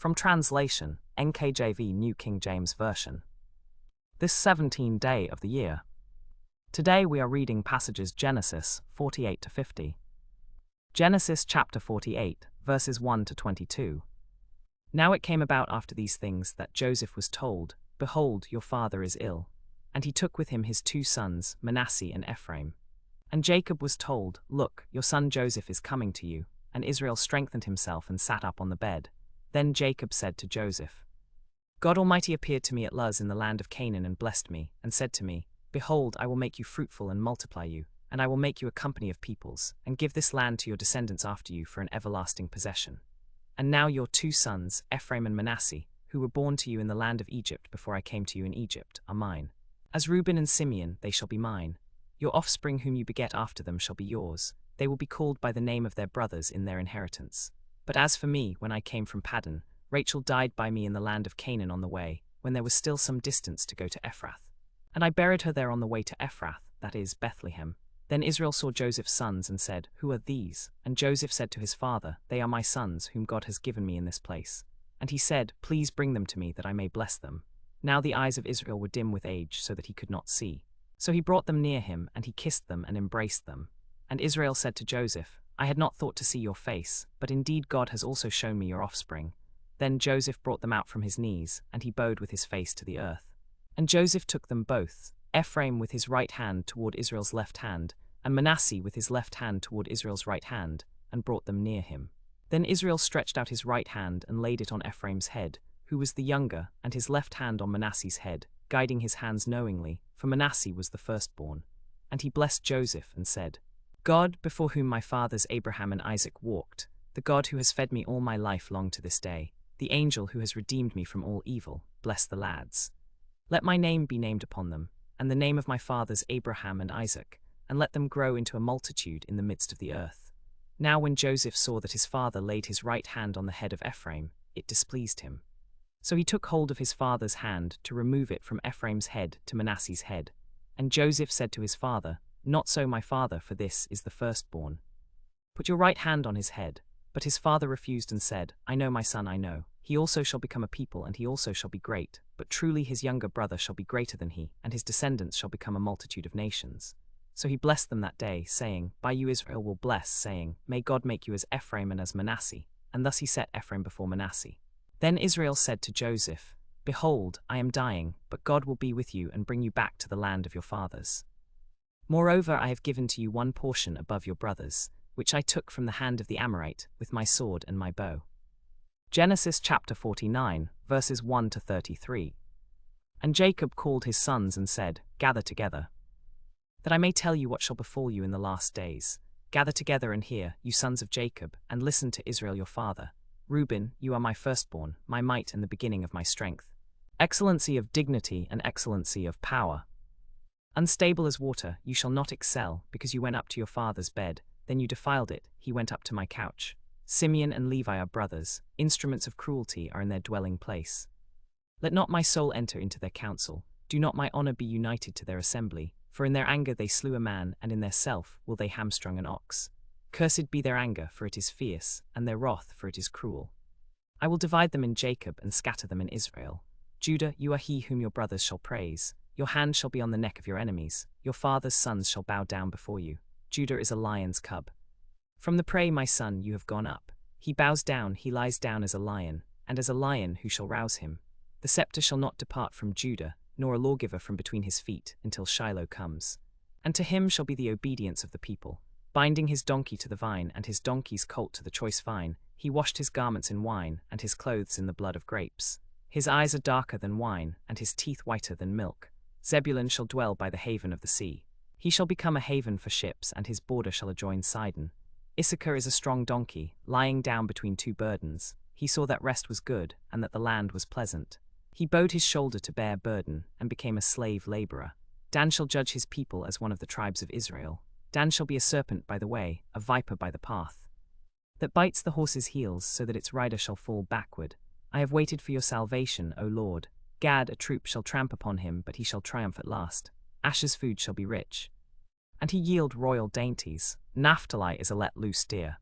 From translation, NKJV New King James Version. This 17th day of the year. Today we are reading passages Genesis 48 to 50. Genesis chapter 48, verses 1 to 22. Now it came about after these things that Joseph was told, Behold, your father is ill. And he took with him his 2 sons, Manasseh and Ephraim. And Jacob was told, Look, your son Joseph is coming to you. And Israel strengthened himself and sat up on the bed. Then Jacob said to Joseph, God Almighty appeared to me at Luz in the land of Canaan and blessed me, and said to me, Behold, I will make you fruitful and multiply you, and I will make you a company of peoples, and give this land to your descendants after you for an everlasting possession. And now your 2 sons, Ephraim and Manasseh, who were born to you in the land of Egypt before I came to you in Egypt, are mine. As Reuben and Simeon, they shall be mine. Your offspring whom you beget after them shall be yours. They will be called by the name of their brothers in their inheritance. But as for me, when I came from Paddan, Rachel died by me in the land of Canaan on the way, when there was still some distance to go to Ephrath. And I buried her there on the way to Ephrath, that is, Bethlehem. Then Israel saw Joseph's sons and said, Who are these? And Joseph said to his father, They are my sons, whom God has given me in this place. And he said, Please bring them to me, that I may bless them. Now the eyes of Israel were dim with age, so that he could not see. So he brought them near him, and he kissed them and embraced them. And Israel said to Joseph, I had not thought to see your face, but indeed God has also shown me your offspring. Then Joseph brought them out from his knees, and he bowed with his face to the earth. And Joseph took them both, Ephraim with his right hand toward Israel's left hand, and Manasseh with his left hand toward Israel's right hand, and brought them near him. Then Israel stretched out his right hand and laid it on Ephraim's head, who was the younger, and his left hand on Manasseh's head, guiding his hands knowingly, for Manasseh was the firstborn. And he blessed Joseph and said, God, before whom my fathers Abraham and Isaac walked, the God who has fed me all my life long to this day, the angel who has redeemed me from all evil, bless the lads. Let my name be named upon them, and the name of my fathers Abraham and Isaac, and let them grow into a multitude in the midst of the earth. Now when Joseph saw that his father laid his right hand on the head of Ephraim, it displeased him. So he took hold of his father's hand to remove it from Ephraim's head to Manasseh's head. And Joseph said to his father, Not so, my father, for this is the firstborn. Put your right hand on his head. But his father refused and said, I know, my son, I know. He also shall become a people, and he also shall be great. But truly his younger brother shall be greater than he, and his descendants shall become a multitude of nations. So he blessed them that day, saying, By you Israel will bless, saying, May God make you as Ephraim and as Manasseh. And thus he set Ephraim before Manasseh. Then Israel said to Joseph, Behold, I am dying, but God will be with you and bring you back to the land of your fathers. Moreover, I have given to you one portion above your brothers, which I took from the hand of the Amorite, with my sword and my bow. Genesis chapter 49, verses 1 to 33. And Jacob called his sons and said, Gather together, that I may tell you what shall befall you in the last days. Gather together and hear, you sons of Jacob, and listen to Israel your father. Reuben, you are my firstborn, my might and the beginning of my strength. Excellency of dignity and excellency of power. Unstable as water, you shall not excel, because you went up to your father's bed, then you defiled it, he went up to my couch. Simeon and Levi are brothers, instruments of cruelty are in their dwelling place. Let not my soul enter into their council, do not my honor be united to their assembly, for in their anger they slew a man, and in their self will they hamstrung an ox. Cursed be their anger, for it is fierce, and their wrath, for it is cruel. I will divide them in Jacob and scatter them in Israel. Judah, you are he whom your brothers shall praise. Your hand shall be on the neck of your enemies. Your father's sons shall bow down before you. Judah is a lion's cub. From the prey, my son, you have gone up. He bows down, he lies down as a lion, and as a lion who shall rouse him? The scepter shall not depart from Judah, nor a lawgiver from between his feet, until Shiloh comes. And to him shall be the obedience of the people. Binding his donkey to the vine, and his donkey's colt to the choice vine, he washed his garments in wine, and his clothes in the blood of grapes. His eyes are darker than wine, and his teeth whiter than milk. Zebulun shall dwell by the haven of the sea. He shall become a haven for ships, and his border shall adjoin Sidon. Issachar is a strong donkey, lying down between 2 burdens. He saw that rest was good, and that the land was pleasant. He bowed his shoulder to bear burden, and became a slave laborer. Dan shall judge his people as one of the tribes of Israel. Dan shall be a serpent by the way, a viper by the path, that bites the horse's heels, so that its rider shall fall backward. I have waited for your salvation, O Lord. Gad, a troop shall tramp upon him, but he shall triumph at last. Asher's food shall be rich, and he yield royal dainties. Naphtali is a let loose deer.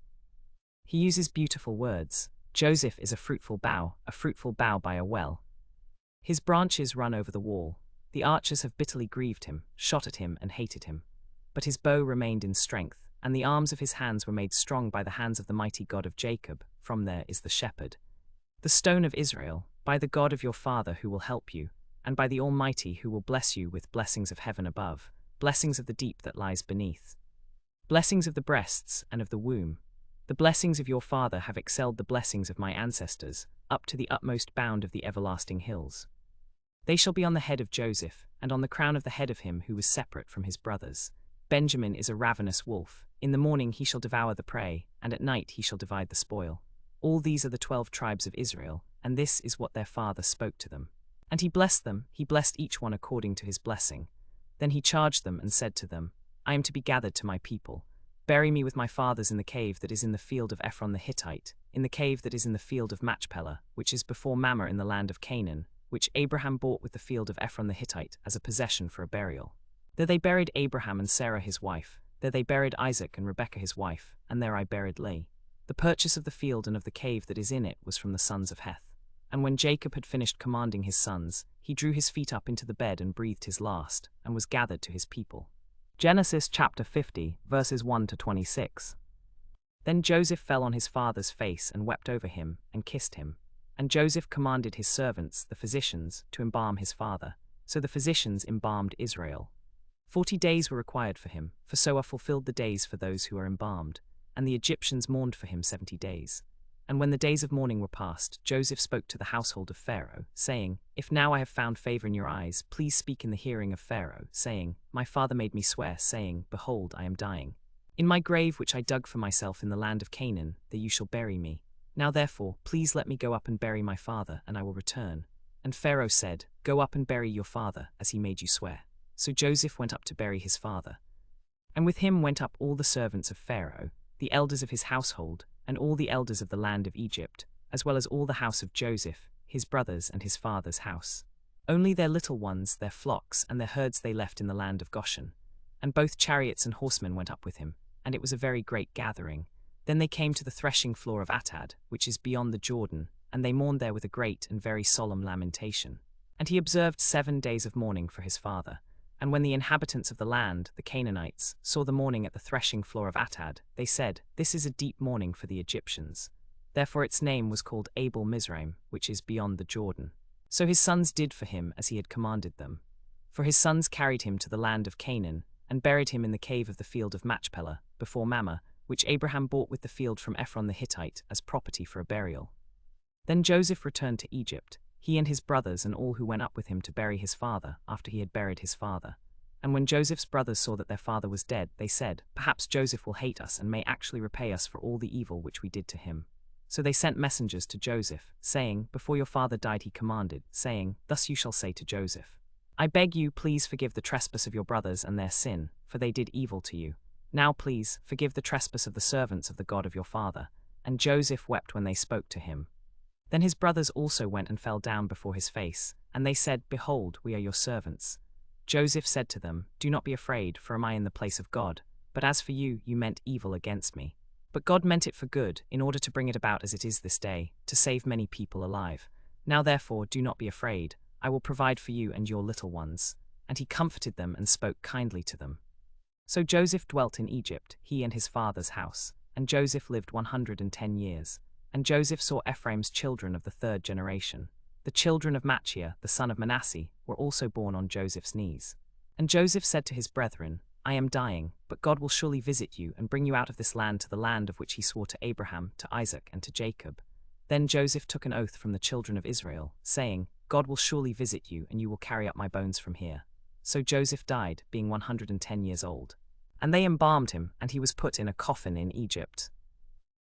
He uses beautiful words. Joseph is a fruitful bough by a well. His branches run over the wall. The archers have bitterly grieved him, shot at him, and hated him. But his bow remained in strength, and the arms of his hands were made strong by the hands of the mighty God of Jacob. From there is the shepherd. The stone of Israel, by the God of your father who will help you, and by the Almighty who will bless you with blessings of heaven above, blessings of the deep that lies beneath, blessings of the breasts and of the womb. The blessings of your father have excelled the blessings of my ancestors, up to the utmost bound of the everlasting hills. They shall be on the head of Joseph, and on the crown of the head of him who was separate from his brothers. Benjamin is a ravenous wolf. In the morning he shall devour the prey, and at night he shall divide the spoil. All these are the 12 tribes of Israel, and this is what their father spoke to them. And he blessed them, he blessed each one according to his blessing. Then he charged them and said to them, I am to be gathered to my people. Bury me with my fathers in the cave that is in the field of Ephron the Hittite, in the cave that is in the field of Machpelah, which is before Mamre in the land of Canaan, which Abraham bought with the field of Ephron the Hittite as a possession for a burial. There they buried Abraham and Sarah his wife, there they buried Isaac and Rebekah his wife, and there I buried Leah. The purchase of the field and of the cave that is in it was from the sons of Heth. And when Jacob had finished commanding his sons, he drew his feet up into the bed and breathed his last, and was gathered to his people. Genesis chapter 50, verses 1 to 26. Then Joseph fell on his father's face and wept over him, and kissed him. And Joseph commanded his servants, the physicians, to embalm his father. So the physicians embalmed Israel. 40 days were required for him, for so are fulfilled the days for those who are embalmed. And the Egyptians mourned for him 70 days. And when the days of mourning were past, Joseph spoke to the household of Pharaoh, saying, If now I have found favor in your eyes, please speak in the hearing of Pharaoh, saying, My father made me swear, saying, Behold, I am dying. In my grave which I dug for myself in the land of Canaan, there you shall bury me. Now therefore, please let me go up and bury my father, and I will return. And Pharaoh said, Go up and bury your father, as he made you swear. So Joseph went up to bury his father. And with him went up all the servants of Pharaoh, the elders of his household, and all the elders of the land of Egypt, as well as all the house of Joseph, his brothers and his father's house. Only their little ones, their flocks, and their herds they left in the land of Goshen. And both chariots and horsemen went up with him, and it was a very great gathering. Then they came to the threshing floor of Atad, which is beyond the Jordan, and they mourned there with a great and very solemn lamentation. And he observed 7 days of mourning for his father. And when the inhabitants of the land, the Canaanites, saw the mourning at the threshing floor of Atad, they said, This is a deep mourning for the Egyptians. Therefore its name was called Abel Mizraim, which is beyond the Jordan. So his sons did for him as he had commanded them. For his sons carried him to the land of Canaan, and buried him in the cave of the field of Machpelah, before Mamre, which Abraham bought with the field from Ephron the Hittite as property for a burial. Then Joseph returned to Egypt, he and his brothers and all who went up with him to bury his father after he had buried his father. And when Joseph's brothers saw that their father was dead, they said, Perhaps Joseph will hate us and may actually repay us for all the evil which we did to him. So they sent messengers to Joseph, saying, Before your father died he commanded, saying, Thus you shall say to Joseph, I beg you, please forgive the trespass of your brothers and their sin, for they did evil to you. Now please, forgive the trespass of the servants of the God of your father. And Joseph wept when they spoke to him. Then his brothers also went and fell down before his face, and they said, Behold, we are your servants. Joseph said to them, Do not be afraid, for am I in the place of God? But as for you, you meant evil against me. But God meant it for good, in order to bring it about as it is this day, to save many people alive. Now therefore, do not be afraid. I will provide for you and your little ones. And he comforted them and spoke kindly to them. So Joseph dwelt in Egypt, he and his father's house. And Joseph lived 110 years. And Joseph saw Ephraim's children of the 3rd generation. The children of Machir, the son of Manasseh, were also born on Joseph's knees. And Joseph said to his brethren, I am dying, but God will surely visit you and bring you out of this land to the land of which he swore to Abraham, to Isaac, and to Jacob. Then Joseph took an oath from the children of Israel, saying, God will surely visit you, and you will carry up my bones from here. So Joseph died, being 110 years old. And they embalmed him, and he was put in a coffin in Egypt.